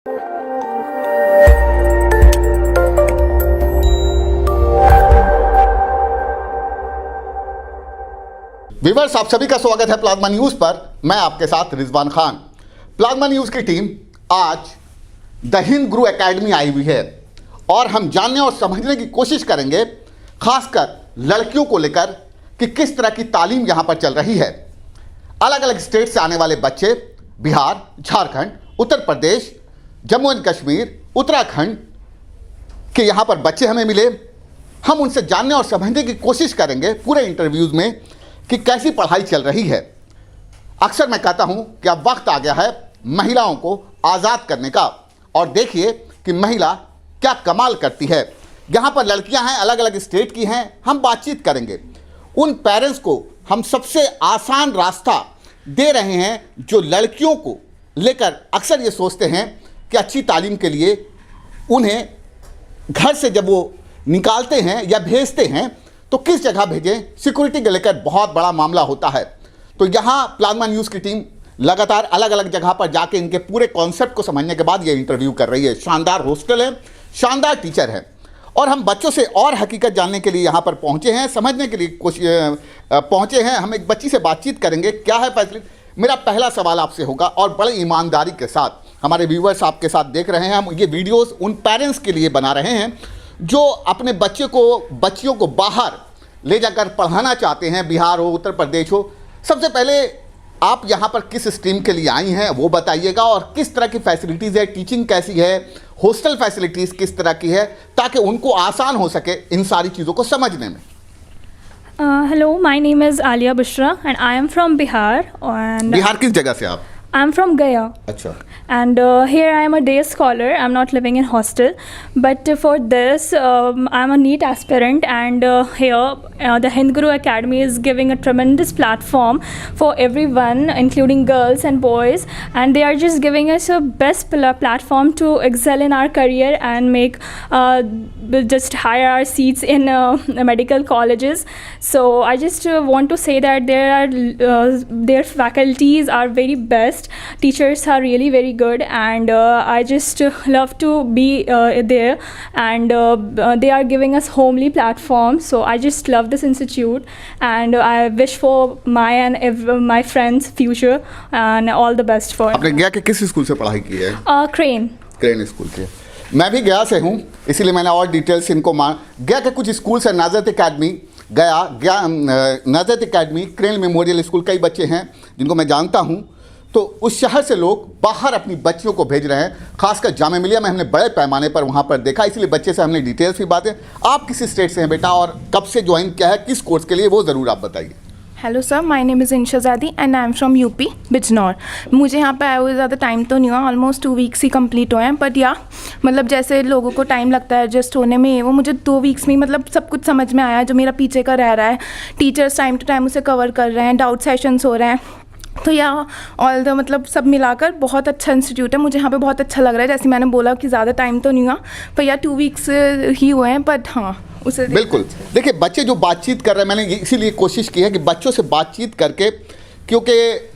Viewers, आप सभी का स्वागत है प्लाज्मा न्यूज पर। मैं आपके साथ रिजवान खान। प्लाज्मा न्यूज की टीम आज द हिंद गुरु एकेडमी आई हुई है और हम जानने और समझने की कोशिश करेंगे, खासकर लड़कियों को लेकर कि किस तरह की तालीम यहां पर चल रही है। अलग अलग स्टेट से आने वाले बच्चे बिहार, झारखंड, उत्तर प्रदेश, जम्मू एंड कश्मीर, उत्तराखंड के यहाँ पर बच्चे हमें मिले। हम उनसे जानने और समझने की कोशिश करेंगे पूरे इंटरव्यूज़ में कि कैसी पढ़ाई चल रही है। अक्सर मैं कहता हूँ कि अब वक्त आ गया है महिलाओं को आज़ाद करने का, और देखिए कि महिला क्या कमाल करती है। यहाँ पर लड़कियाँ हैं, अलग अलग स्टेट की हैं। हम बातचीत करेंगे। उन पेरेंट्स को हम सबसे आसान रास्ता दे रहे हैं जो लड़कियों को लेकर अक्सर ये सोचते हैं कि अच्छी तालीम के लिए उन्हें घर से जब वो निकालते हैं या भेजते हैं तो किस जगह भेजें, सिक्योरिटी को लेकर बहुत बड़ा मामला होता है। तो यहाँ प्लाज्मा न्यूज़ की टीम लगातार अलग अलग जगह पर जाके इनके पूरे कॉन्सेप्ट को समझने के बाद ये इंटरव्यू कर रही है। शानदार हॉस्टल है, शानदार टीचर है, और हम बच्चों से और हकीकत जानने के लिए यहाँ पर पहुँचे हैं, समझने के लिए पहुँचे हैं। हम एक बच्ची से बातचीत करेंगे, क्या है फैसिलिटी। मेरा पहला सवाल आपसे होगा, और बड़े ईमानदारी के साथ हमारे व्यूवर्स आपके साथ देख रहे हैं, हम ये वीडियोस उन पेरेंट्स के लिए बना रहे हैं जो अपने बच्चियों को बाहर ले जाकर पढ़ाना चाहते हैं, बिहार हो, उत्तर प्रदेश हो। सबसे पहले आप यहाँ पर किस स्ट्रीम के लिए आई हैं वो बताइएगा, और किस तरह की फैसिलिटीज़ है, टीचिंग कैसी है, हॉस्टल फैसिलिटीज़ किस तरह की है, ताकि उनको आसान हो सके इन सारी चीज़ों को समझने में। Hello, my name is Alia Bushra and I am from Bihar. And Bihar किस जगह से आप? I am from Gaya. अच्छा। And here I am a day scholar. I'm not living in hostel, but for this I'm a NEET aspirant, and here the Hind Guru Academy is giving a tremendous platform for everyone, including girls and boys, and they are just giving us a best platform to excel in our career and make just higher our seats in medical colleges. So I just want to say that their faculties are very best. Teachers are really very good, and I just love to be there, and they are giving us homely platform. So I just love this institute, and I wish for my and my friends' future and all the best for. आपने गया के किस school से पढ़ाई की है? Crane school के। मैं भी गया से हूँ, इसीलिए मैंने और डिटेल्स इनको गया के कुछ स्कूल से नाजरत एकेडमी गया नाजरत एकेडमी, क्रेन मेमोरियल स्कूल, कई बच्चे हैं जिनको मैं जानता हूँ। तो उस शहर से लोग बाहर अपनी बच्चियों को भेज रहे हैं, खासकर जामिया मिलिया में हमने बड़े पैमाने पर वहाँ पर देखा, इसलिए बच्चे से हमने डिटेल्स भी बातें। आप किस स्टेट से हैं बेटा, और कब से ज्वाइन किया है, किस कोर्स के लिए, वो ज़रूर आप बताइए। Hello sir, my name is Inshazadi and I am from UP Bijnor. मुझे यहाँ पे आए हुए ज़्यादा टाइम तो नहीं हुआ, ऑलमोस्ट 2 वीक्स ही कंप्लीट हुए हैं, बट या मतलब जैसे लोगों को टाइम लगता है एडजस्ट होने में, वो मुझे 2 वीक्स में मतलब सब कुछ समझ में आया जो मेरा पीछे का रह रहा है। टीचर्स टाइम टू टाइम उसे कवर कर रहे हैं, डाउट सेशंस हो रहे हैं, तो या ऑल द मतलब सब मिलाकर बहुत अच्छा इंस्टीट्यूट है। मुझे यहाँ पे बहुत अच्छा लग रहा है। जैसे मैंने बोला कि ज़्यादा टाइम तो नहीं हुआ, पर या 2 वीक्स ही हुए हैं, बट हाँ उसे बिल्कुल। देखिए, बच्चे जो बातचीत कर रहे हैं, मैंने इसीलिए कोशिश की है कि बच्चों से बातचीत करके, क्योंकि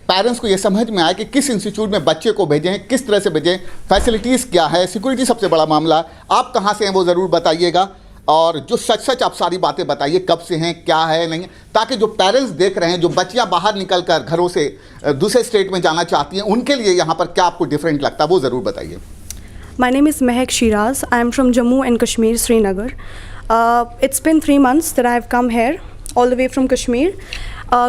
पेरेंट्स को ये समझ में आए कि किस इंस्टीट्यूट में बच्चे को भेजें, किस तरह से भेजें, फैसिलिटीज़ क्या है, सिक्योरिटी सबसे बड़ा मामला। आप कहाँ से हैं वो ज़रूर बताइएगा, और जो सच आप सारी बातें बताइए, कब से हैं, क्या है, नहीं, ताकि जो पेरेंट्स देख रहे हैं, जो बच्चियां बाहर निकल कर घरों से दूसरे स्टेट में जाना चाहती हैं, उनके लिए यहाँ पर क्या आपको डिफरेंट लगता है वो ज़रूर बताइए। My name is Mehak Shiraz. I am from Jammu and Kashmir, Srinagar. It's been 3 months that I have come here, all the way from Kashmir.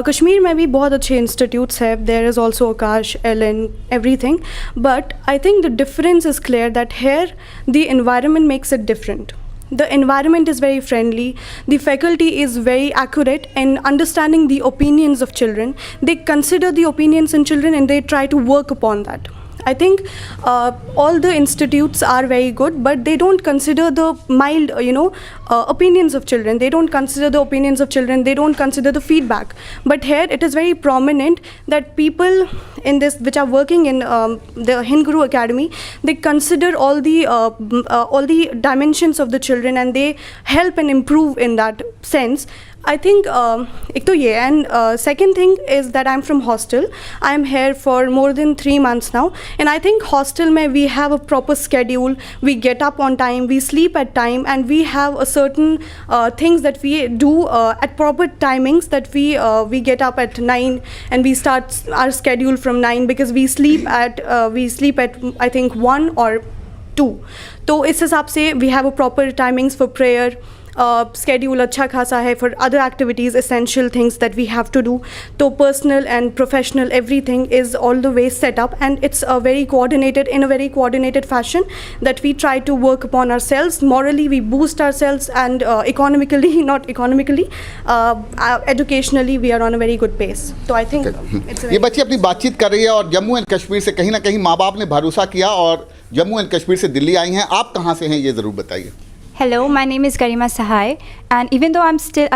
Kashmir में भी बहुत अच्छे इंस्टीट्यूट्स है. There is also Aakash, Allen, everything. But I think the difference is clear that here the environment makes it different. The environment is very friendly. The faculty is very accurate in understanding the opinions of children. They consider the opinions in children and they try to work upon that. I think all the institutes are very good, but they don't consider the mild, opinions of children. They don't consider the opinions of children. They don't consider the feedback. But here it is very prominent that people in this, which are working in the Hind Guru Academy, they consider all the dimensions of the children and they help and improve in that sense. I think एक तो ये and second thing is that I'm from hostel. I'm here for more than 3 months now, and I think hostel में we have a proper schedule. We get up on time, we sleep at time, and we have a certain things that we do at proper timings. That we get up at 9 and we start our schedule from 9 because we sleep at I think 1 or 2. तो इस हिसाब से we have a proper timings for prayer. Schedule अच्छा खासा है for other activities, essential things that we have to do. तो personal and professional everything is all the way set up, and it's a very coordinated fashion that we try to work upon ourselves. Morally we boost ourselves, and educationally we are on a very good pace. So I think it's a ये बच्ची अपनी बातचीत कर रही है और Jammu and Kashmir से कहीं ना कहीं माँ बाप ने भरोसा किया और जम्मू एंड कश्मीर से दिल्ली आई हैं। आप कहाँ से हैं ये ज़रूर बताइए। Hello, my name is Garima Sahai, and even though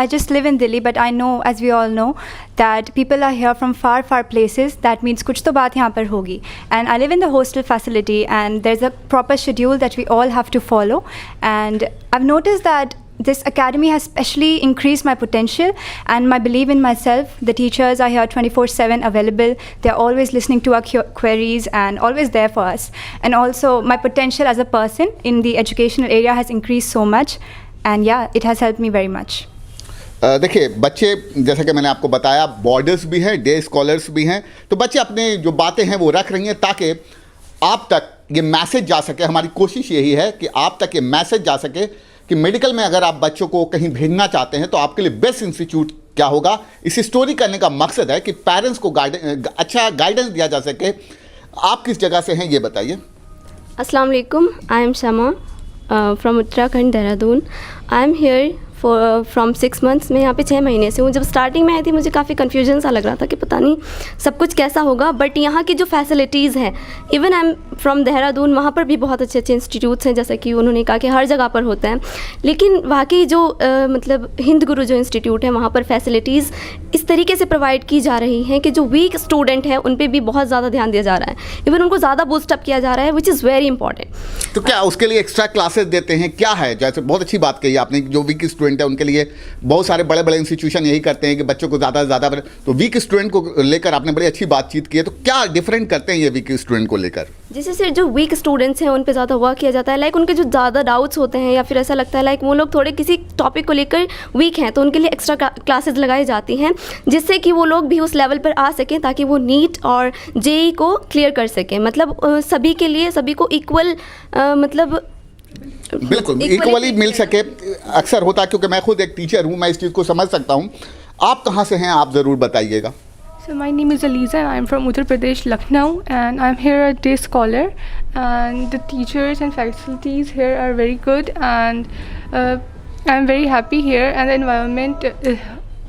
I just live in Delhi, but I know, as we all know, that people are here from far places. That means कुछ तो बात यहाँ पर होगी. And I live in the hostel facility, and there's a proper schedule that we all have to follow. And I've noticed that this academy has specially increased my potential and my belief in myself. The teachers are here 24/7 available. They're always listening to our queries and always there for us. And also my potential as a person in the educational area has increased so much. And yeah, it has helped me very much. देखिए बच्चे, जैसा कि मैंने आपको बताया, borders भी हैं, day scholars भी हैं, तो बच्चे अपने जो बातें हैं वो रख रही हैं ताकि आप तक ये मैसेज जा सके। हमारी कोशिश यही है कि आप तक ये मैसेज जा सके कि मेडिकल में अगर आप बच्चों को कहीं भेजना चाहते हैं तो आपके लिए बेस्ट इंस्टीट्यूट क्या होगा। इस स्टोरी करने का मकसद है कि पेरेंट्स को अच्छा गाइडेंस दिया जा सके। आप किस जगह से हैं ये बताइए। अस्सलाम वालेकुम, I M Shama from Uttarakhand, Dehradun. I am here from 6 months। मैं यहाँ पे 6 महीने से हूँ। जब स्टार्टिंग में आई थी मुझे काफ़ी कन्फ्यूजन सा लग रहा था कि पता नहीं सब कुछ कैसा होगा, बट यहाँ की जो फैसिलिटीज़ हैं, even I am from Dehradun, वहाँ पर भी बहुत अच्छे इंस्टीट्यूट्स हैं, जैसा कि उन्होंने कहा कि हर जगह पर होता है। लेकिन वाकई जो मतलब हिंद गुरु जो इंस्टीट्यूट है, वहाँ पर फैसिलिटीज़ इस तरीके से प्रोवाइड की जा रही हैं कि जो वीक स्टूडेंट हैं उन पर भी बहुत ज़्यादा ध्यान दिया जा रहा है, इवन उनको ज़्यादा बूस्टअप किया जा रहा है, विच इज़ वेरी इंपॉर्टेंट। तो क्या उसके लिए एक्स्ट्रा क्लासेस देते हैं, क्या है? जैसे बहुत अच्छी बात कही आपने, जो वीक स्टूडेंट है उनके लिए बहुत सारे बड़े बड़े इंस्टीट्यूशन यही करते हैं कि बच्चों को ज़्यादा से ज़्यादा, तो वीक स्टूडेंट को लेकर आपने बड़ी अच्छी बातचीत की है, तो क्या डिफरेंट करते हैं ये वीक स्टूडेंट को लेकर? जैसे सर जो वीक स्टूडेंट्स हैं उन पे ज़्यादा वर्क किया जाता है, लाइक उनके जो ज़्यादा डाउट्स होते हैं या फिर ऐसा लगता है लाइक वो लोग थोड़े किसी टॉपिक को लेकर वीक हैं, तो उनके लिए एक्स्ट्रा क्लासेस लगाई जाती हैं जिससे कि वो लोग भी उस लेवल पर आ सकें ताकि वो नीट और जेईई को क्लियर कर सकें। मतलब सभी के लिए, सभी को इक्वल मतलब बिल्कुल इक्वली मिल सके। अक्सर होता है, क्योंकि मैं खुद एक टीचर हूँ, मैं इस चीज़ को समझ सकता हूँ। आप कहाँ से हैं, आप ज़रूर बताइएगा। So my name is Aliza and I'm from Uttar Pradesh, Lucknow, and I'm here a day scholar, and the teachers and faculties here are very good, and I'm very happy here, and the environment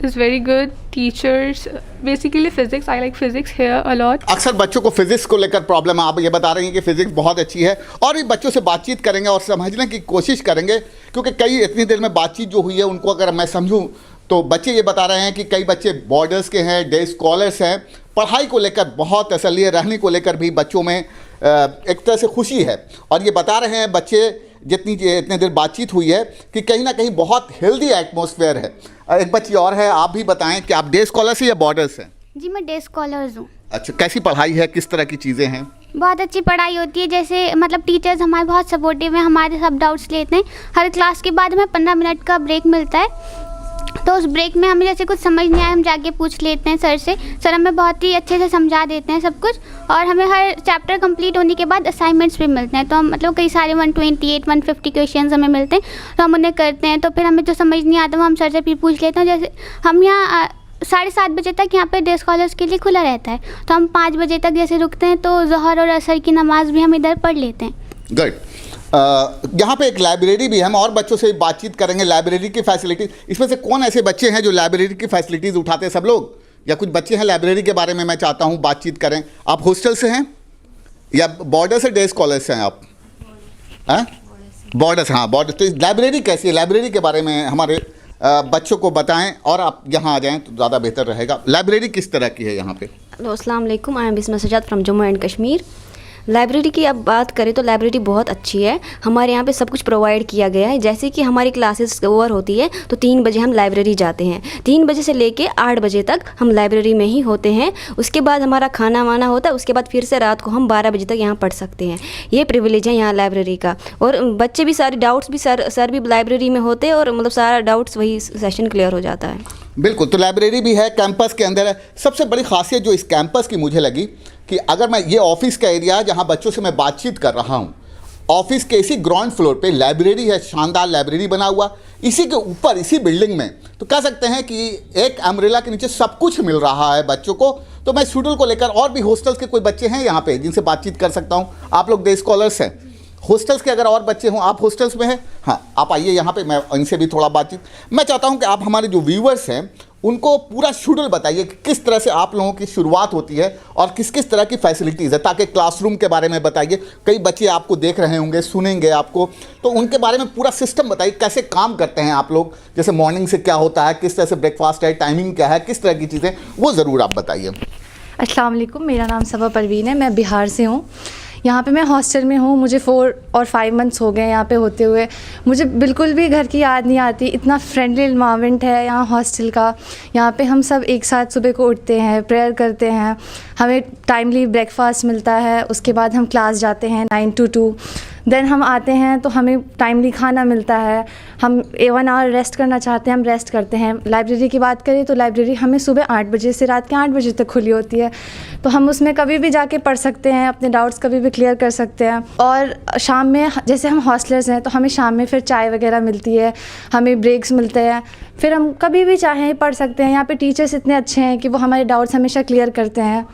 is very good. Teachers, basically physics, I like physics here a lot. अक्सर बच्चों को physics को लेकर problem है। आप ये बता रही हैं कि फिजिक्स बहुत अच्छी है, और भी बच्चों से बातचीत करेंगे और समझने की कोशिश करेंगे, क्योंकि कई इतनी देर में बातचीत जो हुई है उनको अगर मैं समझूं तो बच्चे ये बता रहे हैं कि कई बच्चे बॉर्डर्स के हैं, डे स्कॉलर्स हैं, पढ़ाई को लेकर बहुत तसल्ली है, रहने को लेकर भी बच्चों में एक तरह से खुशी है, और ये बता रहे हैं बच्चे इतनी देर बातचीत हुई है कि कहीं ना कहीं बहुत हेल्दी एटमॉस्फेयर है। एक बच्ची और है, आप भी बताएं कि आप डे स्कॉलर से या बॉर्डर्स हैं? जी मैं डे स्कॉलर्स हूँ। अच्छा, कैसी पढ़ाई है, किस तरह की चीज़ें हैं? बहुत अच्छी पढ़ाई होती है, जैसे मतलब टीचर्स हमारे बहुत सपोर्टिव हैं, हमारे सब डाउट्स लेते हैं। हर क्लास के बाद हमें 15 मिनट का ब्रेक मिलता है, तो उस ब्रेक में हमें जैसे कुछ समझ नहीं आया हम जाके पूछ लेते हैं सर से। सर हमें बहुत ही अच्छे से समझा देते हैं सब कुछ, और हमें हर चैप्टर कंप्लीट होने के बाद असाइनमेंट्स भी मिलते हैं। तो हम मतलब कई सारे 128-150 क्वेश्चंस हमें मिलते हैं, तो हम उन्हें करते हैं। तो फिर हमें जो समझ नहीं आता वो हम सर से फिर पूछ लेते हैं। जैसे हम यहाँ 7:30 बजे तक यहाँ पे डे स्कॉलर्स के लिए खुला रहता है, तो हम 5 बजे तक जैसे रुकते हैं, तो ज़ोहर और असर की नमाज़ भी हम इधर पढ़ लेते हैं। गुड। यहाँ पे एक लाइब्रेरी भी है, हम और बच्चों से बातचीत करेंगे। लाइब्रेरी की फैसिलिटीज़, इसमें से कौन ऐसे बच्चे हैं जो लाइब्रेरी की फैसिलिटीज़ उठाते हैं? सब लोग या कुछ बच्चे हैं? लाइब्रेरी के बारे में मैं चाहता हूँ बातचीत करें। आप हॉस्टल से हैं या बॉर्डर से डे स्कॉलर से हैं आप? हैं बॉर्डर से? हाँ बॉर्डर। तो लाइब्रेरी कैसी है, लाइब्रेरी के बारे में हमारे बच्चों को बताएं, और आप यहाँ आ जाएं तो ज़्यादा बेहतर रहेगा। लाइब्रेरी किस तरह की है यहाँ पे? अस्सलाम वालेकुम, I am Bisma Sajad from Jammu and Kashmir. Library की अब बात करें तो लाइब्रेरी बहुत अच्छी है। हमारे यहाँ पे सब कुछ प्रोवाइड किया गया है। जैसे कि हमारी क्लासेस ओवर होती है तो 3 बजे हम लाइब्रेरी जाते हैं। 3 बजे से लेके 8 बजे तक हम लाइब्रेरी में ही होते हैं। उसके बाद हमारा खाना वाना होता है। उसके बाद फिर से रात को हम 12 बजे तक यहाँ पढ़ सकते हैं। ये प्रिविलेज है यहाँ लाइब्रेरी का। और बच्चे भी सारे डाउट्स भी सर भी लाइब्रेरी में होते हैं और मतलब सारा डाउट्स वही सेशन क्लियर हो जाता है। बिल्कुल, तो लाइब्रेरी भी है, कैंपस के अंदर है। सबसे बड़ी खासियत जो इस कैंपस की मुझे लगी कि अगर मैं ये ऑफिस का एरिया है जहाँ बच्चों से मैं बातचीत कर रहा हूँ, ऑफिस के इसी ग्राउंड फ्लोर पे लाइब्रेरी है, शानदार लाइब्रेरी बना हुआ। इसी के ऊपर इसी बिल्डिंग में तो कह सकते हैं कि एक अम्ब्रेला के नीचे सब कुछ मिल रहा है बच्चों को। तो मैं स्टूडेंट को लेकर, और भी हॉस्टल्स के कोई बच्चे हैं यहाँ पे जिनसे बातचीत कर सकता हूँ। आप लोग डे स्कॉलर्स हैं, हॉस्टल्स के अगर और बच्चे हों, आप हॉस्टल्स में हैं, हाँ आप आइए यहाँ पे, मैं इनसे भी थोड़ा बातचीत। मैं चाहता हूँ कि आप हमारे जो व्यूवर्स हैं उनको पूरा शेड्यूल बताइए कि किस तरह से आप लोगों की शुरुआत होती है और किस किस तरह की फैसिलिटीज़ है, ताकि क्लासरूम के बारे में बताइए। कई बच्चे आपको देख रहे होंगे, सुनेंगे आपको, तो उनके बारे में पूरा सिस्टम बताइए, कैसे काम करते हैं आप लोग। जैसे मॉर्निंग से क्या होता है, किस तरह से ब्रेकफास्ट है, टाइमिंग क्या है, किस तरह की चीज़ें, वो ज़रूर आप बताइए। अस्सलाम वालेकुम, मेरा नाम सबा परवीन है, मैं बिहार से हूँ। यहाँ पे मैं हॉस्टल में हूँ। मुझे 4 और 5 मंथ्स हो गए यहाँ पे होते हुए। मुझे बिल्कुल भी घर की याद नहीं आती। इतना फ्रेंडली इन्वायरमेंट है यहाँ हॉस्टल का। यहाँ पे हम सब एक साथ सुबह को उठते हैं, प्रेयर करते हैं, हमें टाइमली ब्रेकफास्ट मिलता है। उसके बाद हम क्लास जाते हैं 9 to 2। देन हम आते हैं तो हमें टाइमली खाना मिलता है। हम 1 आवर रेस्ट करना चाहते हैं, हम रेस्ट करते हैं। लाइब्रेरी की बात करें तो लाइब्रेरी हमें सुबह 8 बजे से रात के 8 बजे तक खुली होती है। तो हम उसमें कभी भी जाके पढ़ सकते हैं, अपने डाउट्स कभी भी क्लियर कर सकते हैं। और शाम में जैसे हम हॉस्टलर्स हैं तो हमें शाम में फिर चाय वगैरह मिलती है, हमें ब्रेक्स मिलते हैं, फिर हम कभी भी चाहें पढ़ सकते हैं। यहाँ पे टीचर्स इतने अच्छे हैं कि वो हमारे डाउट्स हमेशा क्लियर करते हैं।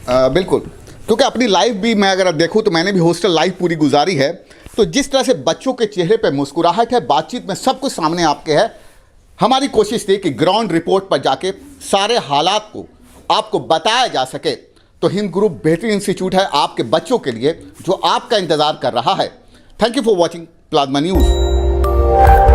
बिल्कुल, क्योंकि अपनी लाइफ भी मैं अगर देखूँ तो मैंने भी हॉस्टल लाइफ पूरी गुजारी है। तो जिस तरह से बच्चों के चेहरे पे मुस्कुराहट है, बातचीत में सब कुछ सामने आपके है। हमारी कोशिश थी कि ग्राउंड रिपोर्ट पर जाके सारे हालात को आपको बताया जा सके। तो हिंद ग्रुप बेहतरीन इंस्टीट्यूट है आपके बच्चों के लिए, जो आपका इंतज़ार कर रहा है। Thank you for watching plasma news.